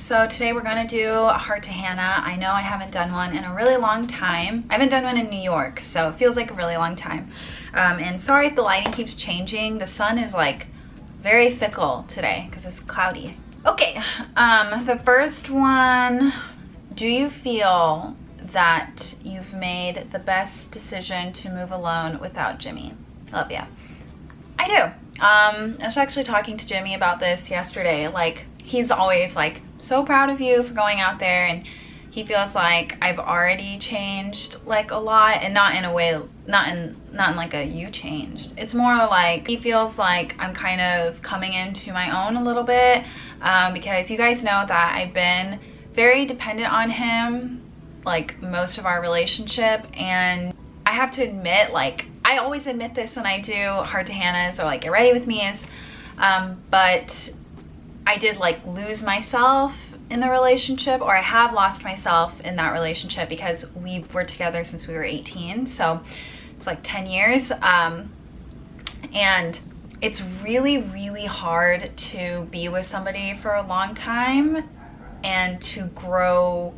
So today we're gonna do a heart to Hannah. I know I haven't done one in a really long time. I haven't done one in New York, so it feels like a really long time. And sorry if the lighting keeps changing. The sun is like very fickle today because it's cloudy. Okay, the first one, do you feel that you've made the best decision to move alone without Jimmy? Love ya. I do. I was actually talking to Jimmy about this yesterday. Like, he's always like so proud of you for going out there, and he feels like I've already changed like a lot, and not in a way, not in like a you changed. It's more like he feels like I'm kind of coming into my own a little bit, because you guys know that I've been very dependent on him like most of our relationship. And I have to admit, like, I always admit this when I do Heart to Hannah's or like Get Ready With Me's, but I did like lose myself in the relationship, or I have lost myself in that relationship, because we were together since we were 18, so it's like 10 years. And it's really hard to be with somebody for a long time and to grow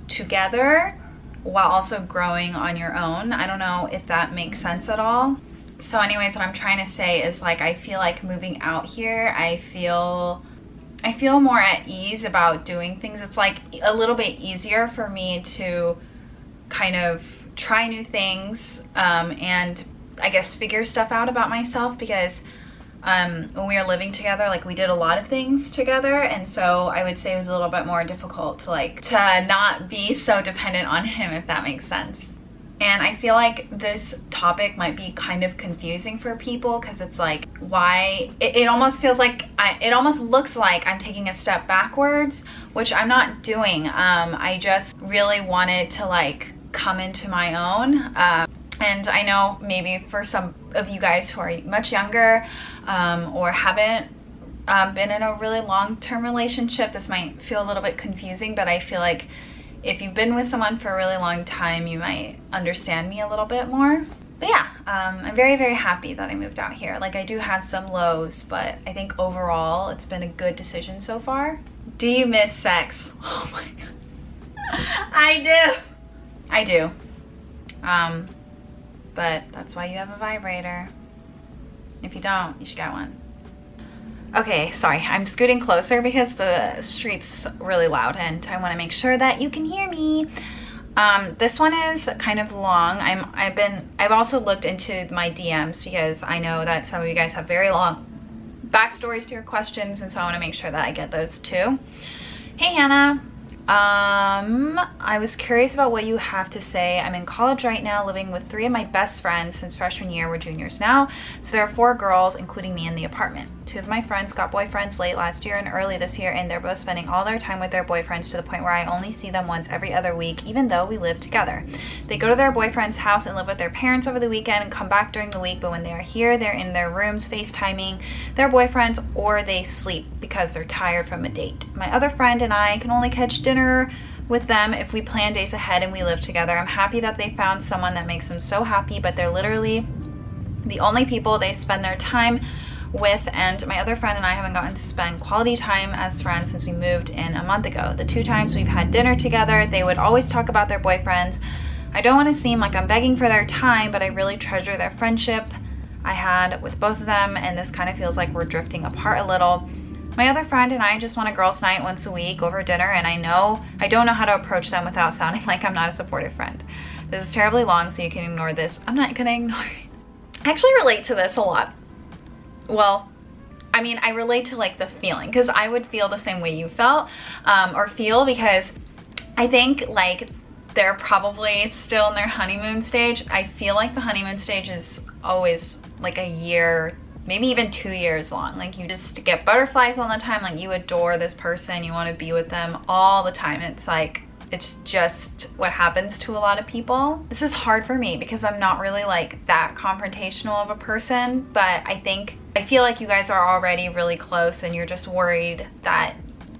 together while also growing on your own. I don't know if that makes sense at all. So anyways, what I'm trying to say is, like, I feel like moving out here, I feel more at ease about doing things. It's like a little bit easier for me to kind of try new things, and I guess figure stuff out about myself, because when we were living together, like, we did a lot of things together, and so I would say it was a little bit more difficult to not be so dependent on him, if that makes sense. And I feel like this topic might be kind of confusing for people, because it's like, why it almost feels like it almost looks like I'm taking a step backwards, which I'm not doing. I just really wanted to like come into my own. And I know maybe for some of you guys who are much younger, or haven't been in a really long-term relationship, this might feel a little bit confusing, but I feel like if you've been with someone for a really long time, you might understand me a little bit more. But yeah, I'm very happy that I moved out here. Like, I do have some lows, but I think overall it's been a good decision so far. Do you miss sex? Oh my god. I do. But that's why you have a vibrator. If you don't, you should get one. Okay, sorry, I'm scooting closer because the street's really loud and I want to make sure that you can hear me. This one is kind of long. I've also looked into my DMs, because I know that some of you guys have very long backstories to your questions, and so I want to make sure that I get those too. Hey Hannah, I was curious about what you have to say. I'm in college right now, living with 3 of my best friends since freshman year. We're juniors now, so there are 4 girls, including me, in the apartment. 2 of my friends got boyfriends late last year and early this year, and they're both spending all their time with their boyfriends, to the point where I only see them once every other week, even though we live together. They go to their boyfriend's house and live with their parents over the weekend and come back during the week, but when they are here, they're in their rooms FaceTiming their boyfriends, or they sleep because they're tired from a date. My other friend and I can only catch dinner with them if we plan days ahead and we live together. I'm happy that they found someone that makes them so happy, but they're literally the only people they spend their time with, and my other friend and I haven't gotten to spend quality time as friends since we moved in a month ago. The 2 times we've had dinner together, they would always talk about their boyfriends. I don't want to seem like I'm begging for their time, but I really treasure their friendship I had with both of them, and this kind of feels like we're drifting apart a little. My other friend and I just want a girls' night once a week over dinner, and I don't know how to approach them without sounding like I'm not a supportive friend. This is terribly long, so you can ignore this. I'm not gonna ignore it. I actually relate to this a lot. Well, I mean, I relate to like the feeling, because I would feel the same way you felt, or feel, because I think like they're probably still in their honeymoon stage. I feel like the honeymoon stage is always like a year, maybe even 2 years long. Like, you just get butterflies all the time. Like, you adore this person, you want to be with them all the time. It's like, it's just what happens to a lot of people. This is hard for me because I'm not really like that confrontational of a person, but I feel like you guys are already really close, and you're just worried that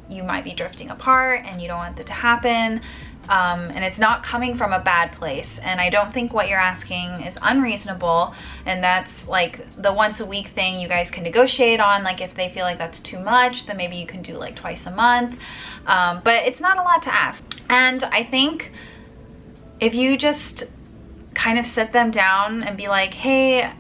you might be drifting apart and you don't want that to happen. And it's not coming from a bad place. And I don't think what you're asking is unreasonable. And that's like the once a week thing you guys can negotiate on. Like if they feel like that's too much, then maybe you can do like twice a month. But it's not a lot to ask. And I think if you just kind of sit them down and be like, hey,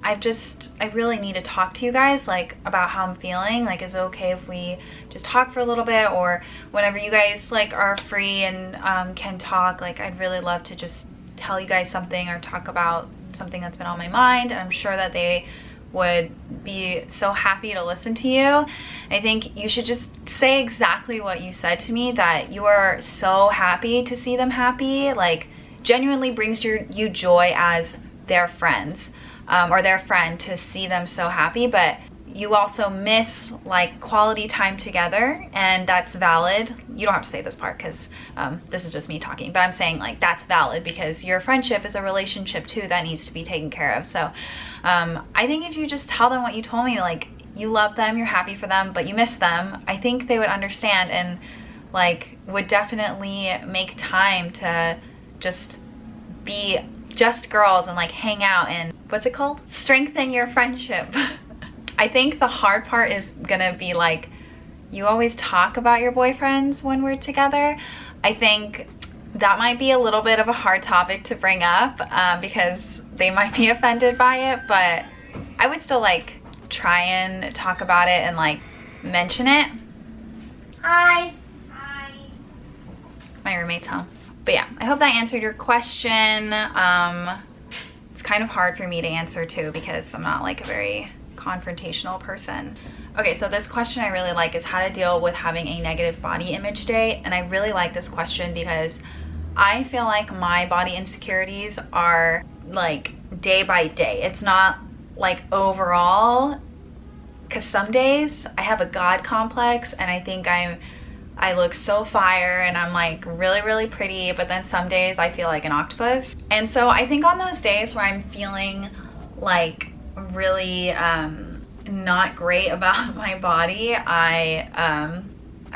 I really need to talk to you guys like about how I'm feeling. Like, is it okay if we just talk for a little bit, or whenever you guys like are free and can talk, like I'd really love to just tell you guys something or talk about something that's been on my mind. And I'm sure that they would be so happy to listen to you. I think you should just say exactly what you said to me, that you are so happy to see them happy, like genuinely brings you joy as their friends. Or their friend, to see them so happy, but you also miss like quality time together, and that's valid. You don't have to say this part because this is just me talking, but I'm saying like that's valid because your friendship is a relationship too that needs to be taken care of. So I think if you just tell them what you told me, like you love them, you're happy for them, but you miss them, I think they would understand and like would definitely make time to just be just girls and like hang out and what's it called? Strengthen your friendship. I think the hard part is gonna be like, you always talk about your boyfriends when we're together. I think that might be a little bit of a hard topic to bring up because they might be offended by it, but I would still like try and talk about it and like mention it. Hi. My roommate's home. But yeah, I hope that answered your question. It's kind of hard for me to answer too because I'm not like a very confrontational person. Okay, so this question I really like is how to deal with having a negative body image day. And I really like this question because I feel like my body insecurities are like day by day. It's not like overall, because some days I have a God complex and I think I look so fire and I'm like really pretty, but then some days I feel like an octopus. And so I think on those days where I'm feeling like really not great about my body, I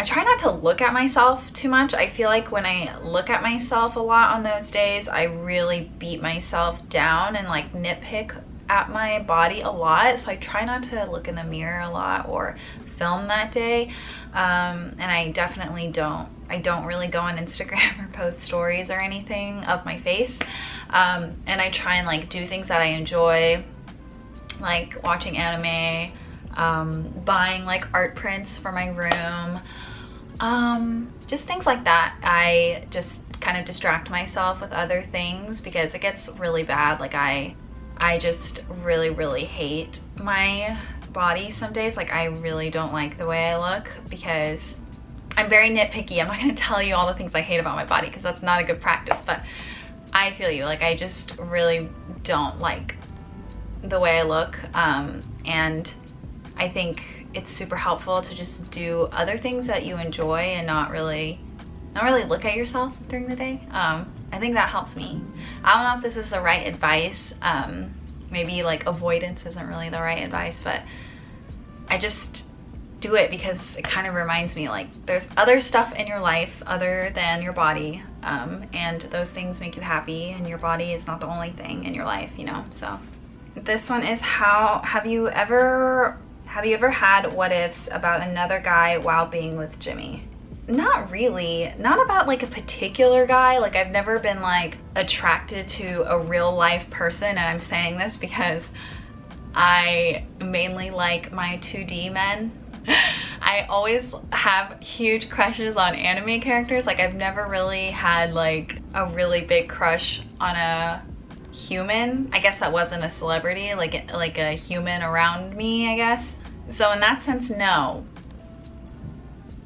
try not to look at myself too much. I feel like when I look at myself a lot on those days, I really beat myself down and like nitpick at my body a lot. So I try not to look in the mirror a lot or film that day. And I definitely don't really go on Instagram or post stories or anything of my face. And I try and like do things that I enjoy, like watching anime, buying like art prints for my room, just things like that. I just kind of distract myself with other things because it gets really bad. Like I just really hate my body some days. Like I really don't like the way I look because I'm very nitpicky. I'm not going to tell you all the things I hate about my body because that's not a good practice, but I feel you. Like I just really don't like the way I look, and I think it's super helpful to just do other things that you enjoy and not really look at yourself during the day. I think that helps me. I don't know if this is the right advice. Maybe like avoidance isn't really the right advice, but I just do it because it kind of reminds me like there's other stuff in your life other than your body, and those things make you happy, and your body is not the only thing in your life, you know. So this one is, have you ever had what ifs about another guy while being with Jimmy? Not really. Not about like a particular guy. Like I've never been like attracted to a real life person, and I'm saying this because I mainly like my 2D men. I always have huge crushes on anime characters. Like I've never really had like a really big crush on a human. I guess that wasn't a celebrity, like a human around me, I guess. So in that sense, no.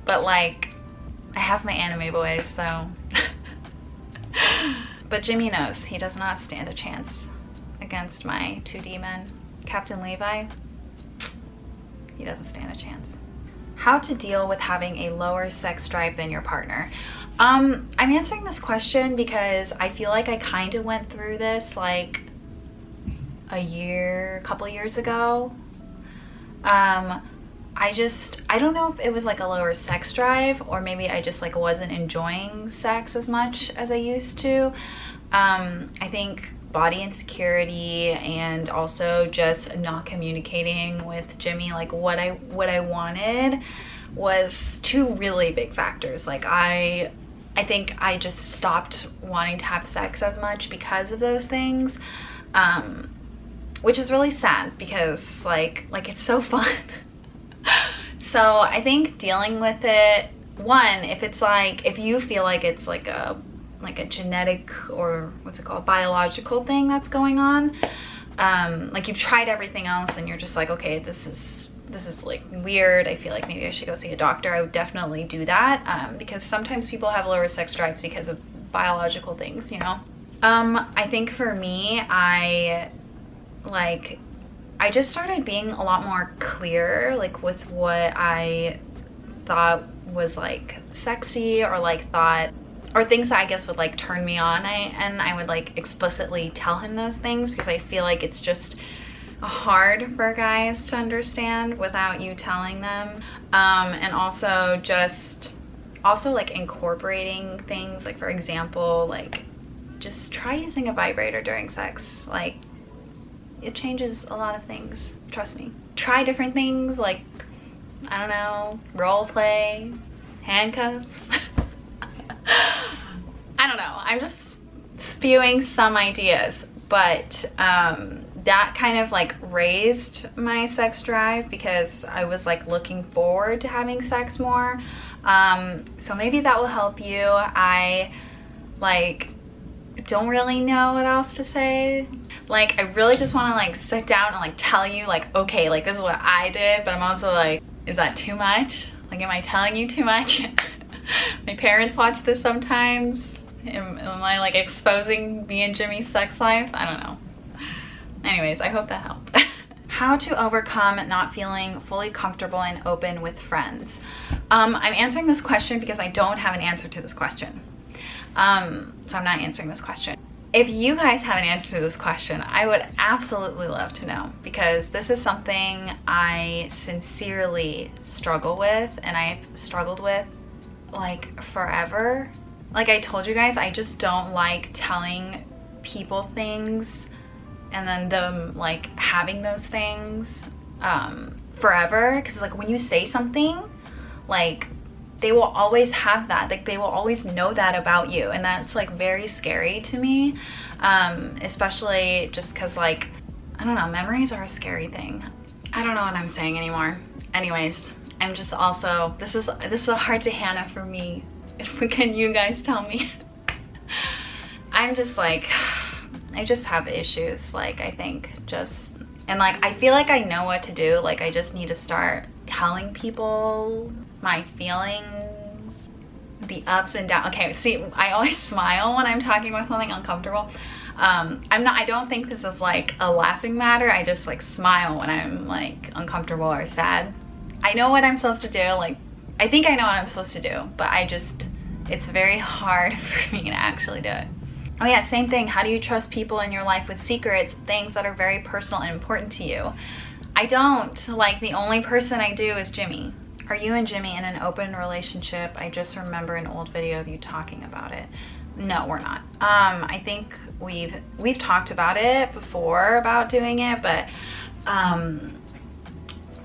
But like I have my anime boys, so. But Jimmy knows he does not stand a chance against my 2D men. Captain Levi, he doesn't stand a chance. How to deal with having a lower sex drive than your partner? I'm answering this question because I feel like I kind of went through this like a couple years ago. I I don't know if it was like a lower sex drive, or maybe I just like wasn't enjoying sex as much as I used to. I think body insecurity, and also just not communicating with Jimmy like what I wanted, was two really big factors. Like I think I just stopped wanting to have sex as much because of those things, which is really sad because like it's so fun. So I think dealing with it, one, if it's like, if you feel like it's like a genetic, or what's it called, biological thing that's going on, like you've tried everything else and you're just like, okay, this is like weird, I feel like maybe I should go see a doctor, I would definitely do that, because sometimes people have lower sex drives because of biological things, you know. I think for me, I just started being a lot more clear, like with what I thought was like sexy, or like thought, or things that I guess would like turn me on, and I would like explicitly tell him those things, because I feel like it's just hard for guys to understand without you telling them. And also like incorporating things, like for example, like just try using a vibrator during sex. Like it changes a lot of things, trust me. Try different things, like, I don't know, role play, handcuffs. I don't know, I'm just spewing some ideas, but that kind of like raised my sex drive, because I was like looking forward to having sex more. So maybe that will help you. I like don't really know what else to say. Like I really just want to like sit down and like tell you like, okay, like this is what I did, but I'm also like, is that too much? Like, am I telling you too much? My parents watch this sometimes. Am I like exposing me and Jimmy's sex life? I don't know. Anyways, I hope that helped. How to overcome not feeling fully comfortable and open with friends. I'm answering this question because I don't have an answer to this question. So I'm not answering this question. If you guys have an answer to this question, I would absolutely love to know, because this is something I sincerely struggle with, and I've struggled with like forever. Like I told you guys, I just don't like telling people things and then them like having those things forever, because like when you say something, like they will always have that, like they will always know that about you, and that's like very scary to me, especially just because like, I don't know, memories are a scary thing. I don't know what I'm saying anymore. Anyways, I'm just also, this is a hard to Hana for me. Can you guys tell me? I'm just like, I just have issues, like I think just, and like I feel like I know what to do, like I just need to start telling people my feelings, the ups and downs. Okay, see, I always smile when I'm talking about something uncomfortable. I don't think this is like a laughing matter, I just like smile when I'm like uncomfortable or sad. I know what I'm supposed to do, like I think I know what I'm supposed to do, but it's very hard for me to actually do it. Oh yeah, same thing. How do you trust people in your life with secrets, things that are very personal and important to you? I don't. Like the only person I do is Jimmy. Are you and Jimmy in an open relationship? I just remember an old video of you talking about it. No, we're not. I think we've talked about it before, about doing it, but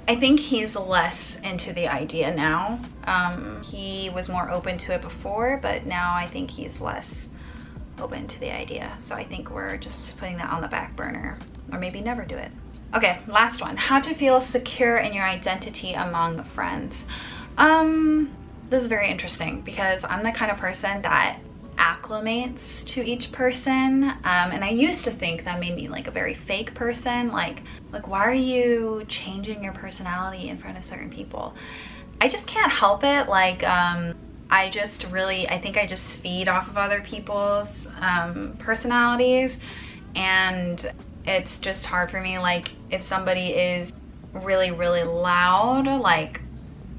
I think he's less into the idea now. He was more open to it before, but now I think he's less open to the idea. So I think we're just putting that on the back burner, or maybe never do it. Okay, last one. How to feel secure in your identity among friends. This is very interesting because I'm the kind of person that acclimates to each person, and I used to think that made me like a very fake person. Like why are you changing your personality in front of certain people? I just can't help it. Like I think I just feed off of other people's personalities, and it's just hard for me. Like if somebody is really loud, like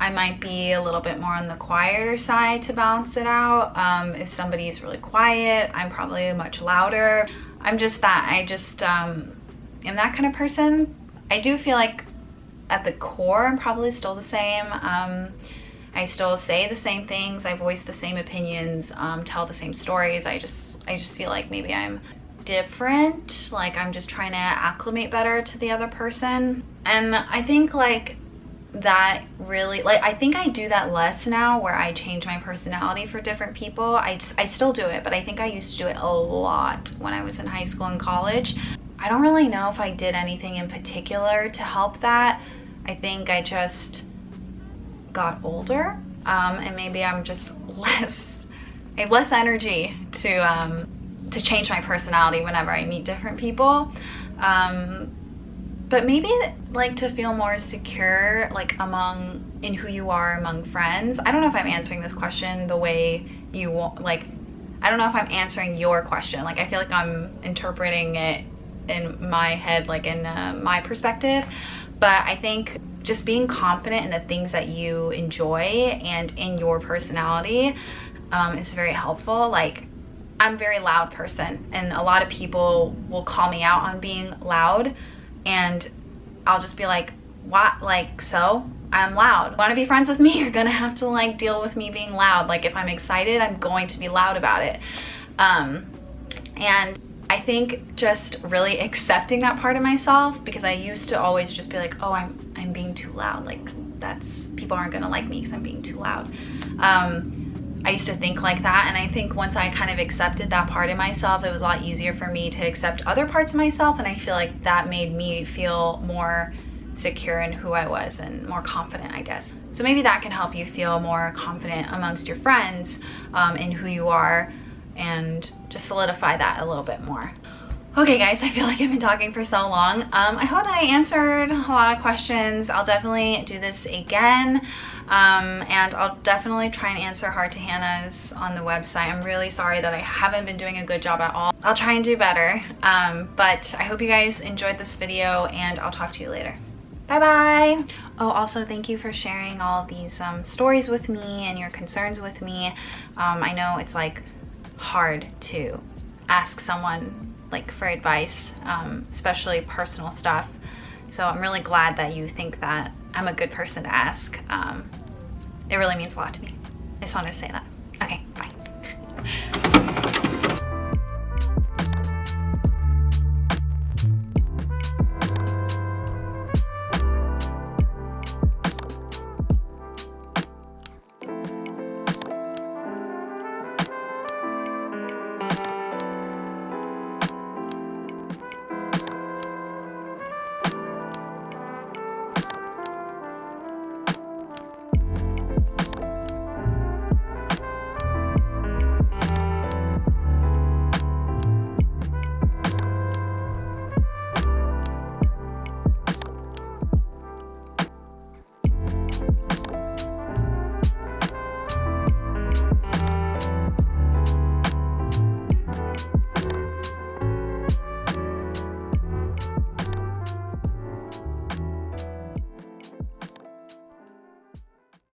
I might be a little bit more on the quieter side to balance it out. If somebody is really quiet, I'm probably much louder. I'm just that. I just am that kind of person. I do feel like at the core, I'm probably still the same. I still say the same things, I voice the same opinions, tell the same stories. I just feel like maybe I'm different, like I'm just trying to acclimate better to the other person. And I think like that really, like, I think I do that less now, where I change my personality for different people. I still do it, but I think I used to do it a lot when I was in high school and college. I don't really know if I did anything in particular to help that. I think I just got older, and maybe I'm just I have less energy to change my personality whenever I meet different people. But maybe like to feel more secure, like in who you are among friends. I don't know if I'm answering this question the way you want, like, I don't know if I'm answering your question. Like, I feel like I'm interpreting it in my head, like in my perspective. But I think just being confident in the things that you enjoy and in your personality is very helpful. Like, I'm a very loud person, and a lot of people will call me out on being loud, and I'll just be like, what? Like, so I'm loud. Want to be friends with me? You're gonna have to like deal with me being loud. Like, if I'm excited, I'm going to be loud about it. And I think just really accepting that part of myself, because I used to always just be like, oh, I'm being too loud. Like, people aren't gonna like me because I'm being too loud. I used to think like that, and I think once I kind of accepted that part of myself, it was a lot easier for me to accept other parts of myself, and I feel like that made me feel more secure in who I was and more confident, I guess. So maybe that can help you feel more confident amongst your friends in who you are, and just solidify that a little bit more. Okay guys, I feel like I've been talking for so long. I hope that I answered a lot of questions. I'll definitely do this again. And I'll definitely try and answer hard to Hana's on the website. I'm really sorry that I haven't been doing a good job at all. I'll try and do better. But I hope you guys enjoyed this video, and I'll talk to you later. Bye bye. Oh, also thank you for sharing all of these stories with me and your concerns with me. I know it's like hard to ask someone like for advice, especially personal stuff. So I'm really glad that you think that I'm a good person to ask. It really means a lot to me. I just wanted to say that. Okay, bye.